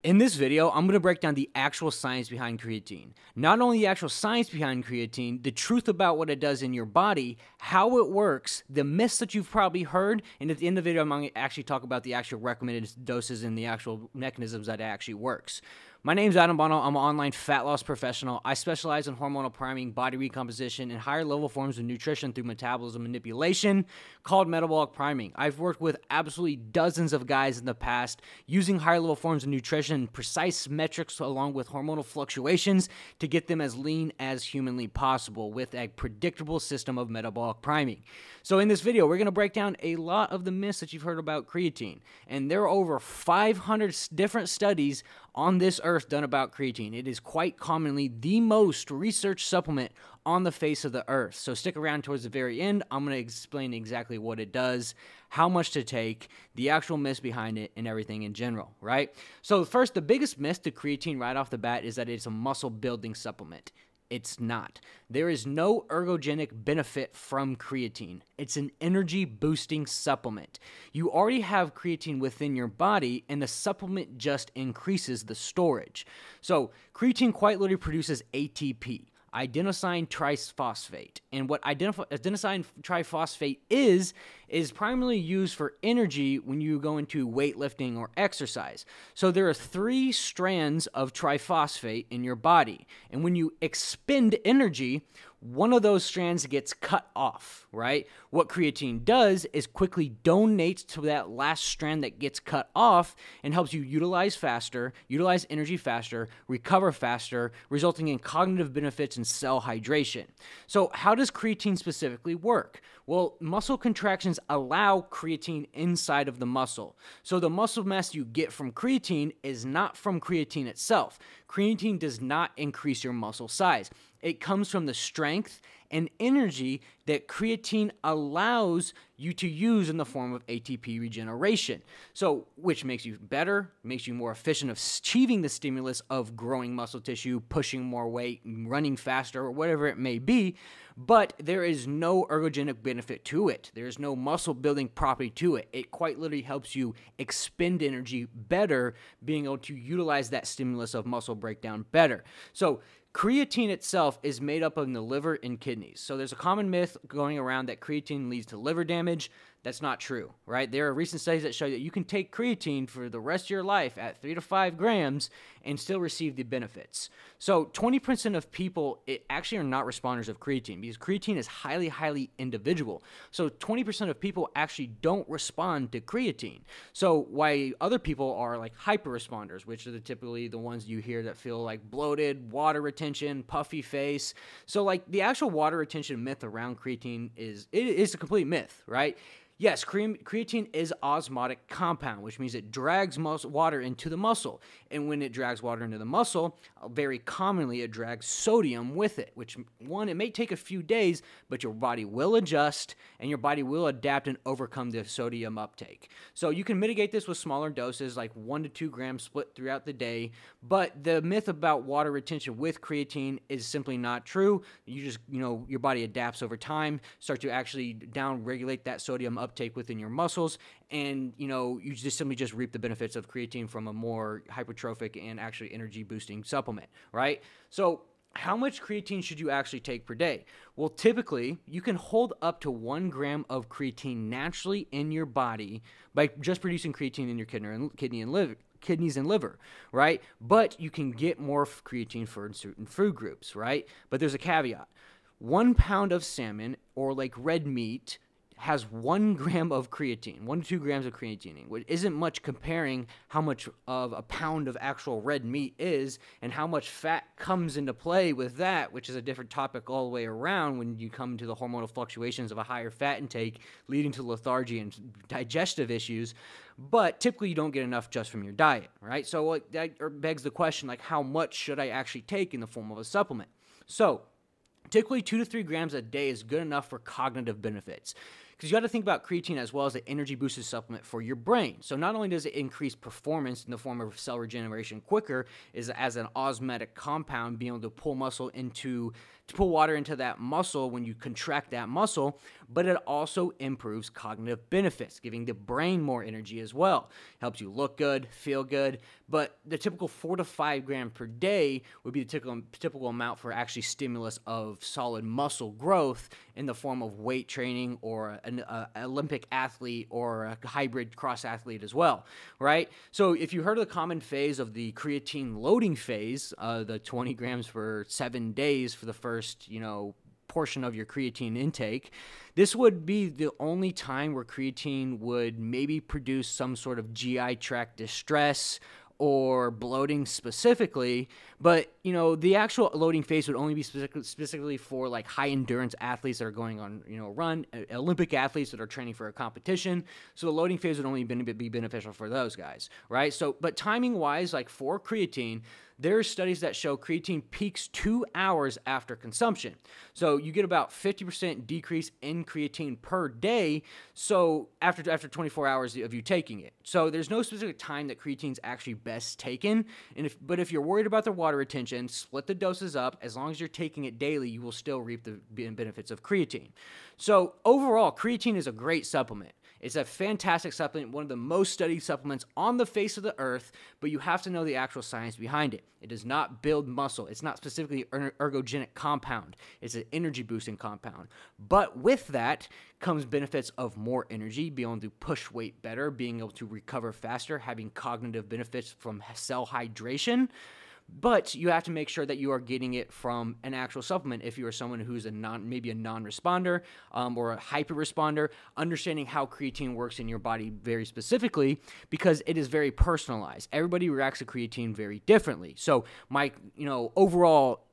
In this video, I'm going to break down the actual science behind creatine. Not only the actual science behind creatine, the truth about what it does in your body, how it works, the myths that you've probably heard, and at the end of the video, I'm going to actually talk about the actual recommended doses and the actual mechanisms that it actually works. My name's Adam Bono. I'm an online fat loss professional. I specialize in hormonal priming, body recomposition, and higher level forms of nutrition through metabolism manipulation called metabolic priming. I've worked with absolutely dozens of guys in the past using higher level forms of nutrition, precise metrics along with hormonal fluctuations to get them as lean as humanly possible with a predictable system of metabolic priming. So in this video, we're going to break down a lot of the myths that you've heard about creatine. And there are over 500 different studies on this earth done about creatine. It is quite commonly the most researched supplement on the face of the earth. So stick around towards the very end. I'm going to explain exactly what it does, how much to take, the actual myths behind it, and everything in general, right? So first, the biggest myth to creatine right off the bat is that it's a muscle building supplement. It's not. There is no ergogenic benefit from creatine. It's an energy boosting supplement. You already have creatine within your body, and the supplement just increases the storage. So creatine quite literally produces ATP, adenosine triphosphate. And what adenosine triphosphate is primarily used for energy when you go into weightlifting or exercise. So there are 3 strands of triphosphate in your body. And when you expend energy, one of those strands gets cut off, right? What creatine does is quickly donates to that last strand that gets cut off and helps you utilize faster, utilize energy faster, recover faster, resulting in cognitive benefits and cell hydration. So how does creatine specifically work? Well, muscle contractions allow creatine inside of the muscle. So the muscle mass you get from creatine is not from creatine itself. Creatine does not increase your muscle size. It comes from the strength and energy that creatine allows you to use in the form of ATP regeneration. So, which makes you better, makes you more efficient of achieving the stimulus of growing muscle tissue, pushing more weight, running faster, or whatever it may be. But there is no ergogenic benefit to it. There is no muscle building property to it. It quite literally helps you expend energy better, being able to utilize that stimulus of muscle breakdown better. So creatine itself is made up of the liver and kidneys. So there's a common myth going around that creatine leads to liver damage. That's not true, right? There are recent studies that show that you can take creatine for the rest of your life at 3 to 5 grams and still receive the benefits. So 20% of people actually are not responders of creatine because creatine is highly, highly individual. So 20% of people actually don't respond to creatine. So why other people are like hyper responders, which are typically the ones you hear that feel like bloated, water retention, puffy face. So like the actual water retention myth around creatine is a complete myth, right? Yes, creatine is osmotic compound, which means it drags water into the muscle. And when it drags water into the muscle, very commonly it drags sodium with it, which, one, it may take a few days, but your body will adjust and your body will adapt and overcome the sodium uptake. So you can mitigate this with smaller doses, like 1 to 2 grams split throughout the day. But the myth about water retention with creatine is simply not true. You just, your body adapts over time, start to actually down-regulate that sodium uptake within your muscles, and you just simply reap the benefits of creatine from a more hypertrophic and actually energy boosting supplement, right? So how much creatine should you actually take per day? Well, typically you can hold up to 1 gram of creatine naturally in your body by just producing creatine in your kidneys and liver, right? But you can get more creatine for certain food groups, right? But there's a caveat. 1 pound of salmon or like red meat has 1 gram of creatine, 1 to 2 grams of creatine, which isn't much comparing how much of a pound of actual red meat is and how much fat comes into play with that, which is a different topic all the way around when you come to the hormonal fluctuations of a higher fat intake leading to lethargy and digestive issues. But typically you don't get enough just from your diet, right? So that begs the question, like, how much should I actually take in the form of a supplement? So typically 2 to 3 grams a day is good enough for cognitive benefits. because you got to think about creatine as well as an energy boosted supplement for your brain. So not only does it increase performance in the form of cell regeneration quicker, is as an osmotic compound, being able to pull water into that muscle when you contract that muscle, but it also improves cognitive benefits, giving the brain more energy as well. Helps you look good, feel good, but the typical 4 to 5 grams per day would be the typical amount for actually stimulus of solid muscle growth in the form of weight training or an Olympic athlete or a hybrid cross athlete as well, right? So if you heard of the common phase of the creatine loading phase, the 20 grams for 7 days for the first, portion of your creatine intake, this would be the only time where creatine would maybe produce some sort of GI tract distress or bloating specifically, but the actual loading phase would only be specifically for like high endurance athletes that are going on run, Olympic athletes that are training for a competition. So the loading phase would only be beneficial for those guys, right? So, but timing wise, like for creatine, there are studies that show creatine peaks 2 hours after consumption. So you get about 50% decrease in creatine per day. So after 24 hours of you taking it. So there's no specific time that creatine's actually best taken. But if you're worried about the water retention, split the doses up. As long as you're taking it daily, you will still reap the benefits of creatine. So overall, creatine is a great supplement. It's a fantastic supplement, one of the most studied supplements on the face of the earth, but you have to know the actual science behind it. It does not build muscle. It's not specifically an ergogenic compound. It's an energy boosting compound. But with that comes benefits of more energy, being able to push weight better, being able to recover faster, having cognitive benefits from cell hydration. But you have to make sure that you are getting it from an actual supplement if you are someone who's maybe a non-responder or a hyper-responder, understanding how creatine works in your body very specifically, because it is very personalized. Everybody reacts to creatine very differently. So my overall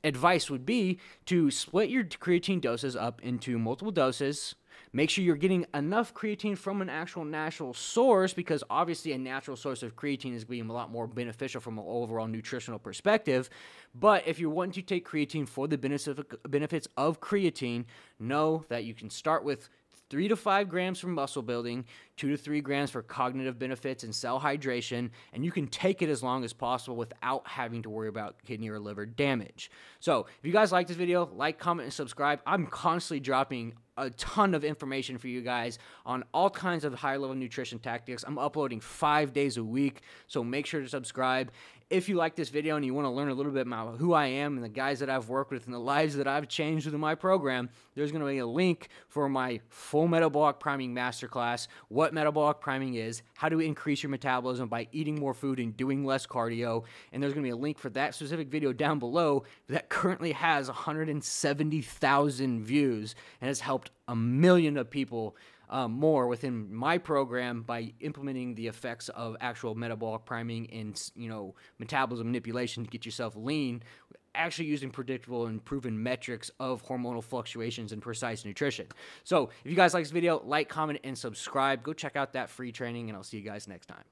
advice would be to split your creatine doses up into multiple doses. Make sure you're getting enough creatine from an actual natural source, because obviously a natural source of creatine is being a lot more beneficial from an overall nutritional perspective. But if you're wanting to take creatine for the benefits of creatine, know that you can start with 3 to 5 grams for muscle building, 2 to 3 grams for cognitive benefits and cell hydration, and you can take it as long as possible without having to worry about kidney or liver damage. So if you guys like this video, like, comment, and subscribe. I'm constantly dropping a ton of information for you guys on all kinds of high-level nutrition tactics. I'm uploading 5 days a week, so make sure to subscribe. If you like this video and you want to learn a little bit about who I am and the guys that I've worked with and the lives that I've changed within my program, there's going to be a link for my full Metabolic Priming Masterclass, what metabolic priming is, how to increase your metabolism by eating more food and doing less cardio, and there's going to be a link for that specific video down below that currently has 170,000 views and has helped a million of people more within my program by implementing the effects of actual metabolic priming and metabolism manipulation to get yourself lean, actually using predictable and proven metrics of hormonal fluctuations and precise nutrition. So if you guys like this video, like, comment, and subscribe. Go check out that free training, and I'll see you guys next time.